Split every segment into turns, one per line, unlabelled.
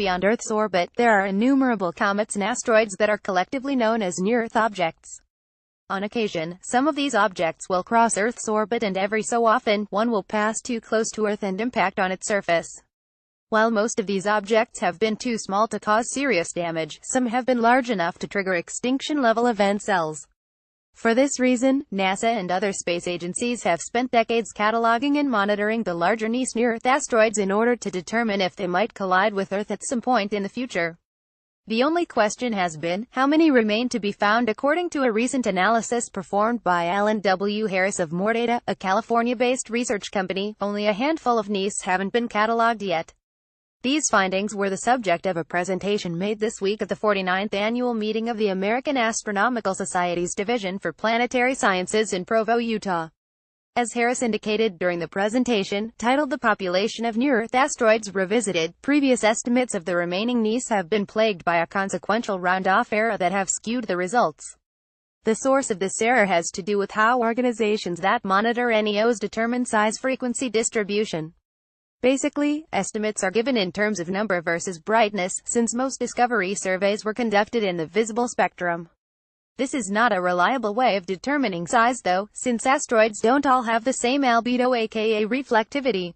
beyond Earth's orbit, there are innumerable comets and asteroids that are collectively known as near-Earth objects. On occasion, some of these objects will cross Earth's orbit, and every so often, one will pass too close to Earth and impact on its surface. While most of these objects have been too small to cause serious damage, some have been large enough to trigger extinction-level events. For this reason, NASA and other space agencies have spent decades cataloging and monitoring the larger near-Earth asteroids in order to determine if they might collide with Earth at some point in the future. The only question has been, how many remain to be found? According to a recent analysis performed by Alan W. Harris of nearE, a California-based research company, only a handful of nearEs haven't been cataloged yet. These findings were the subject of a presentation made this week at the 49th annual meeting of the American Astronomical Society's Division for Planetary Sciences in Provo, Utah. As Harris indicated during the presentation, titled "The Population of Near-Earth Asteroids Revisited," previous estimates of the remaining nearEs have been plagued by a consequential round-off error that have skewed the results. The source of this error has to do with how organizations that monitor NEOs determine size-frequency distribution. Basically, estimates are given in terms of number versus brightness, since most discovery surveys were conducted in the visible spectrum. This is not a reliable way of determining size though, since asteroids don't all have the same albedo, aka reflectivity.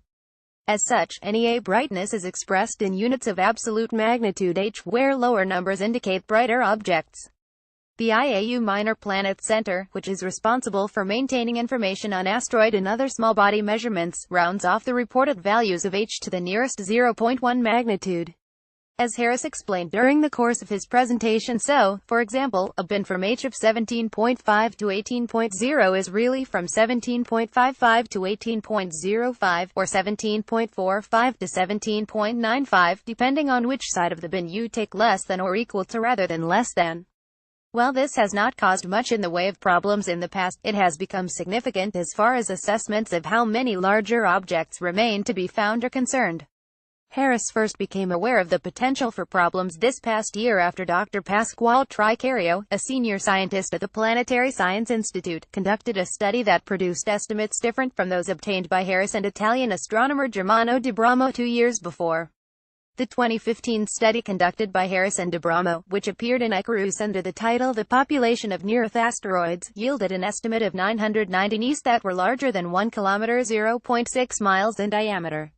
As such, NEA brightness is expressed in units of absolute magnitude h, where lower numbers indicate brighter objects. The IAU Minor Planet Center, which is responsible for maintaining information on asteroid and other small body measurements, rounds off the reported values of h to the nearest 0.1 magnitude. As Harris explained during the course of his presentation, so, for example, a bin from h of 17.5 to 18.0 is really from 17.55 to 18.05, or 17.45 to 17.95, depending on which side of the bin you take, less than or equal to rather than less than. While this has not caused much in the way of problems in the past, it has become significant as far as assessments of how many larger objects remain to be found are concerned. Harris first became aware of the potential for problems this past year after Dr. Pasquale Tricario, a senior scientist at the Planetary Science Institute, conducted a study that produced estimates different from those obtained by Harris and Italian astronomer Germano Di Bramo 2 years before. The 2015 study conducted by Harris and Di Bramo, which appeared in Icarus under the title "The Population of Near-Earth Asteroids," yielded an estimate of 990 nearEs that were larger than 1 kilometer (0.6 miles) in diameter.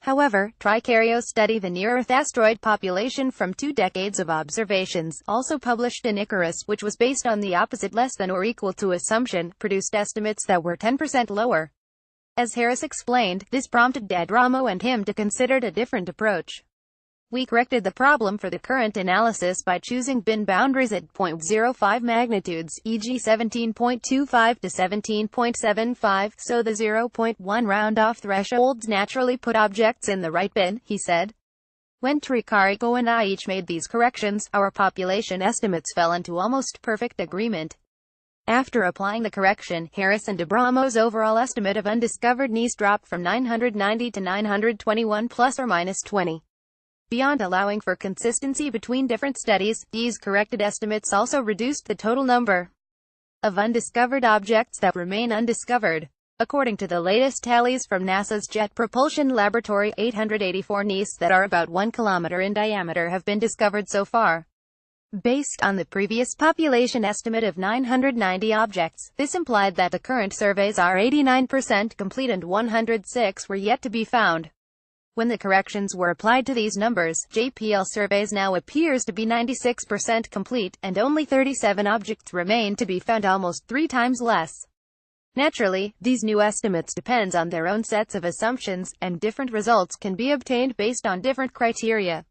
However, Tricario's study, "The Near-Earth Asteroid Population from 2 Decades of Observations," also published in Icarus, which was based on the opposite less than or equal to assumption, produced estimates that were 10% lower. As Harris explained, this prompted Di Bramo and him to consider a different approach. "We corrected the problem for the current analysis by choosing bin boundaries at 0.05 magnitudes, e.g. 17.25 to 17.75, so the 0.1 round-off thresholds naturally put objects in the right bin," he said. When Tricario and I each made these corrections, our population estimates fell into almost perfect agreement. After applying the correction, Harris and Di Bramo's overall estimate of undiscovered nearEs dropped from 990 to 921 plus or minus 20. Beyond allowing for consistency between different studies, these corrected estimates also reduced the total number of undiscovered objects that remain undiscovered. According to the latest tallies from NASA's Jet Propulsion Laboratory, 884 nearEs that are about 1 kilometer in diameter have been discovered so far. Based on the previous population estimate of 990 objects, this implied that the current surveys are 89% complete and 106 were yet to be found. When the corrections were applied to these numbers, JPL surveys now appears to be 96% complete, and only 37 objects remain to be found, almost 3 times less. Naturally, these new estimates depend on their own sets of assumptions, and different results can be obtained based on different criteria.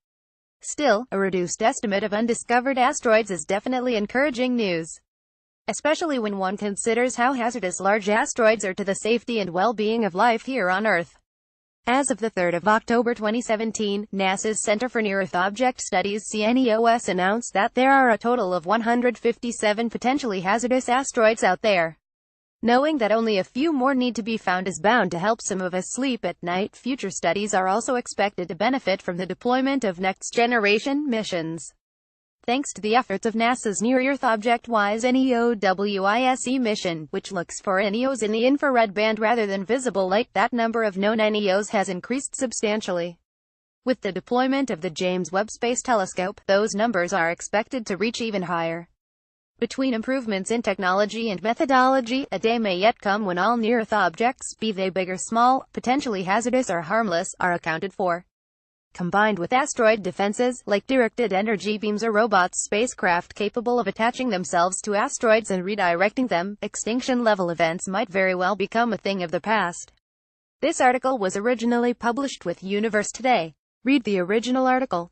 Still, a reduced estimate of undiscovered asteroids is definitely encouraging news, especially when one considers how hazardous large asteroids are to the safety and well-being of life here on Earth. As of the 3rd of October 2017, NASA's Center for Near-Earth Object Studies (CNEOS) announced that there are a total of 157 potentially hazardous asteroids out there. Knowing that only a few more need to be found is bound to help some of us sleep at night. Future studies are also expected to benefit from the deployment of next-generation missions. Thanks to the efforts of NASA's Near-Earth Object-Wise (NEOWISE) mission, which looks for NEOs in the infrared band rather than visible light, that number of known NEOs has increased substantially. With the deployment of the James Webb Space Telescope, those numbers are expected to reach even higher. Between improvements in technology and methodology, a day may yet come when all near-Earth objects, be they big or small, potentially hazardous or harmless, are accounted for. Combined with asteroid defenses, like directed energy beams or robots, spacecraft capable of attaching themselves to asteroids and redirecting them, extinction-level events might very well become a thing of the past. This article was originally published with Universe Today. Read the original article.